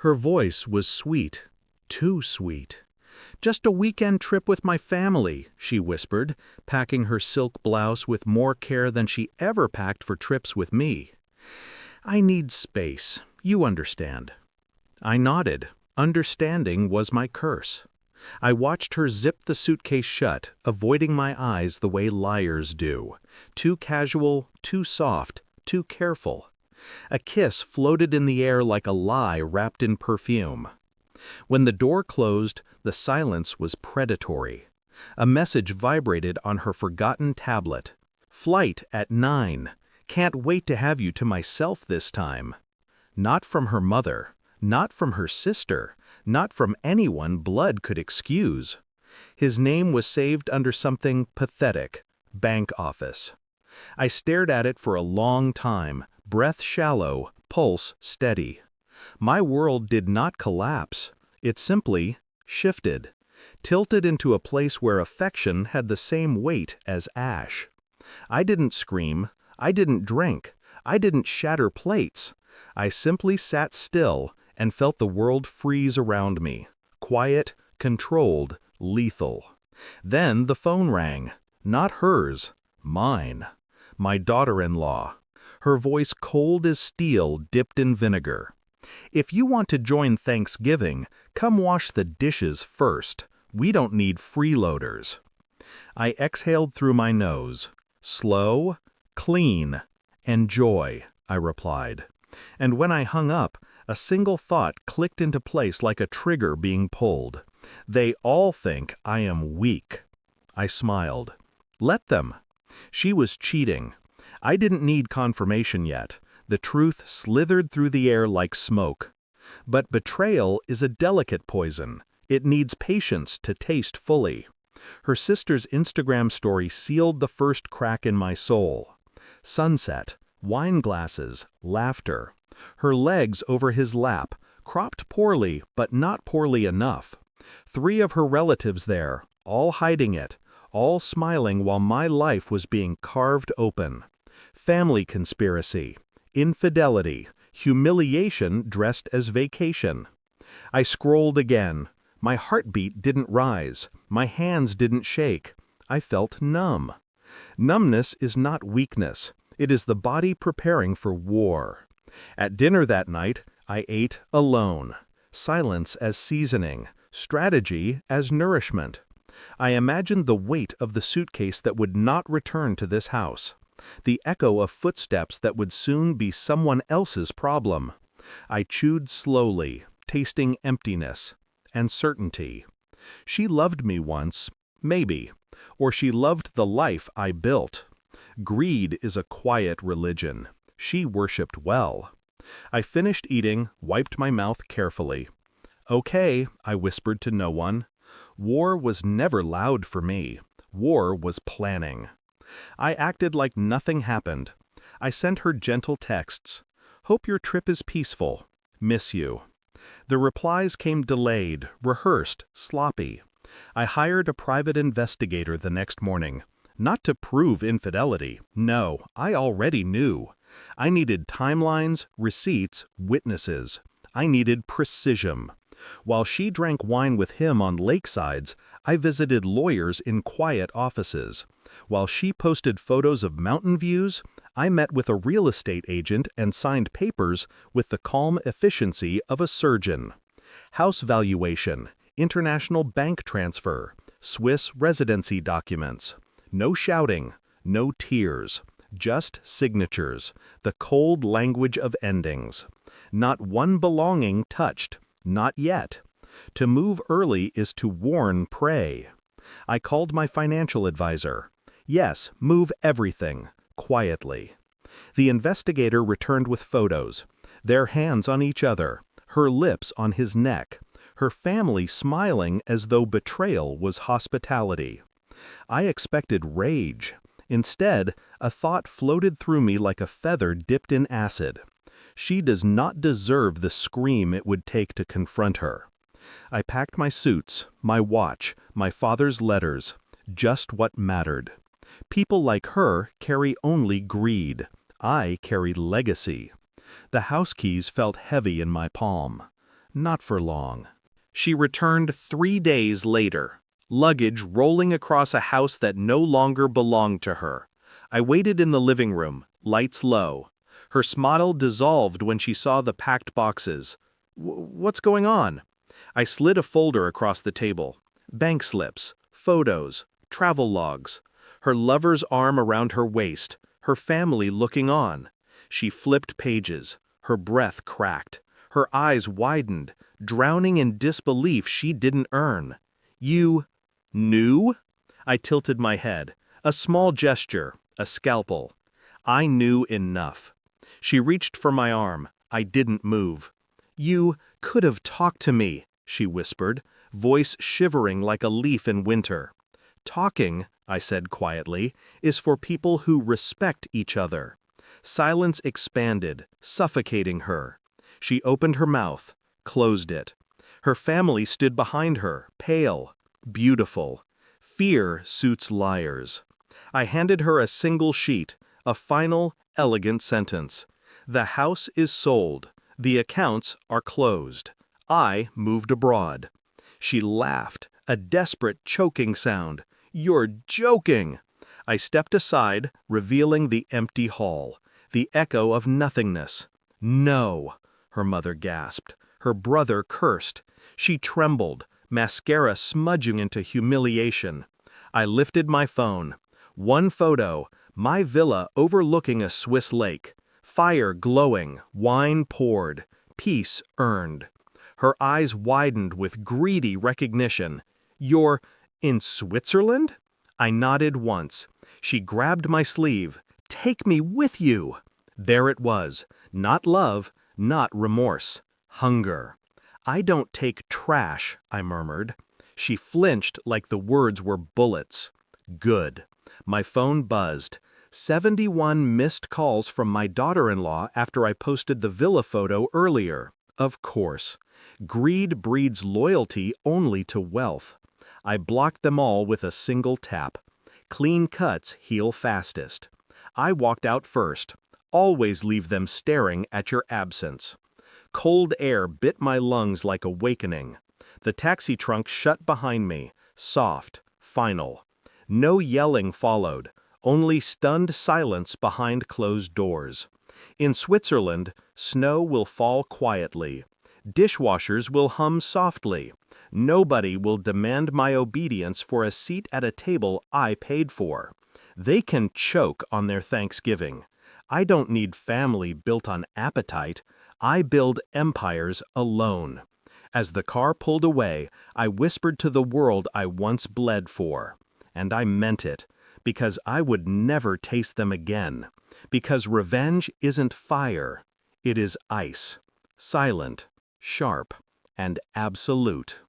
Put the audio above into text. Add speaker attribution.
Speaker 1: Her voice was sweet, too sweet. "Just a weekend trip with my family," she whispered, packing her silk blouse with more care than she ever packed for trips with me. "I need space, you understand." I nodded. Understanding was my curse. I watched her zip the suitcase shut, avoiding my eyes the way liars do. Too casual, too soft, too careful. A kiss floated in the air like a lie wrapped in perfume. When the door closed, the silence was predatory. A message vibrated on her forgotten tablet. "Flight at 9. Can't wait to have you to myself this time." Not from her mother, not from her sister, not from anyone blood could excuse. His name was saved under something pathetic: bank office. I stared at it for a long time, breath shallow, pulse steady. My world did not collapse. It simply shifted, tilted into a place where affection had the same weight as ash. I didn't scream, I didn't drink, I didn't shatter plates. I simply sat still and felt the world freeze around me, quiet, controlled, lethal. Then the phone rang. Not hers, mine. My daughter-in-law. Her voice cold as steel dipped in vinegar. "If you want to join Thanksgiving, come wash the dishes first. We don't need freeloaders." I exhaled through my nose. "Slow, clean, enjoy," I replied. And when I hung up, a single thought clicked into place like a trigger being pulled. "They all think I am weak." I smiled. Let them. She was cheating. I didn't need confirmation yet. The truth slithered through the air like smoke. But betrayal is a delicate poison. It needs patience to taste fully. Her sister's Instagram story sealed the first crack in my soul. Sunset, wine glasses, laughter. Her legs over his lap, cropped poorly, but not poorly enough. 3 of her relatives there, all hiding it, all smiling while my life was being carved open. Family conspiracy, infidelity, humiliation dressed as vacation. I scrolled again. My heartbeat didn't rise. My hands didn't shake. I felt numb. Numbness is not weakness. It is the body preparing for war. At dinner that night, I ate alone. Silence as seasoning, strategy as nourishment. I imagined the weight of the suitcase that would not return to this house. The echo of footsteps that would soon be someone else's problem. I chewed slowly, tasting emptiness and certainty. She loved me once, maybe, or she loved the life I built. Greed is a quiet religion. She worshipped well. I finished eating, wiped my mouth carefully. "Okay," I whispered to no one. War was never loud for me. War was planning. I acted like nothing happened. I sent her gentle texts. "Hope your trip is peaceful. Miss you." The replies came delayed, rehearsed, sloppy. I hired a private investigator the next morning. Not to prove infidelity. No, I already knew. I needed timelines, receipts, witnesses. I needed precision. While she drank wine with him on lakesides, I visited lawyers in quiet offices. While she posted photos of mountain views, I met with a real estate agent and signed papers with the calm efficiency of a surgeon. House valuation, international bank transfer, Swiss residency documents. No shouting, no tears, just signatures, the cold language of endings. Not one belonging touched, not yet. To move early is to warn prey. I called my financial advisor. Yes, move everything, quietly. The investigator returned with photos, their hands on each other, her lips on his neck, her family smiling as though betrayal was hospitality. I expected rage. Instead, a thought floated through me like a feather dipped in acid. She does not deserve the scream it would take to confront her. I packed my suits, my watch, my father's letters, just what mattered. People like her carry only greed. I carry legacy. The house keys felt heavy in my palm. Not for long. She returned 3 days later, luggage rolling across a house that no longer belonged to her. I waited in the living room, lights low. Her smile dissolved when she saw the packed boxes. What's going on?" I slid a folder across the table. Bank slips, photos, travel logs. Her lover's arm around her waist, her family looking on. She flipped pages. Her breath cracked. Her eyes widened, drowning in disbelief she didn't earn. "You knew?" I tilted my head. A small gesture, a scalpel. I knew enough. She reached for my arm. I didn't move. "You could have talked to me," she whispered, voice shivering like a leaf in winter. "Talking," I said quietly, "is for people who respect each other." Silence expanded, suffocating her. She opened her mouth, closed it. Her family stood behind her, pale, beautiful. Fear suits liars. I handed her a single sheet, a final, elegant sentence. "The house is sold. The accounts are closed. I moved abroad." She laughed, a desperate, choking sound. "You're joking!" I stepped aside, revealing the empty hall, the echo of nothingness. "No!" her mother gasped. Her brother cursed. She trembled, mascara smudging into humiliation. I lifted my phone. One photo, my villa overlooking a Swiss lake. Fire glowing, wine poured, peace earned. Her eyes widened with greedy recognition. "You're in Switzerland?" I nodded once. She grabbed my sleeve. "Take me with you!" There it was. Not love, not remorse. Hunger. "I don't take trash," I murmured. She flinched like the words were bullets. Good. My phone buzzed. 71 missed calls from my daughter-in-law after I posted the villa photo earlier. Of course. Greed breeds loyalty only to wealth. I blocked them all with a single tap. Clean cuts heal fastest. I walked out first. Always leave them staring at your absence. Cold air bit my lungs like awakening. The taxi trunk shut behind me, soft, final. No yelling followed, only stunned silence behind closed doors. In Switzerland, snow will fall quietly. Dishwashers will hum softly. Nobody will demand my obedience for a seat at a table I paid for. They can choke on their Thanksgiving. I don't need family built on appetite. I build empires alone. As the car pulled away, I whispered to the world I once bled for. And I meant it, because I would never taste them again. Because revenge isn't fire, it is ice. Silent, sharp, and absolute.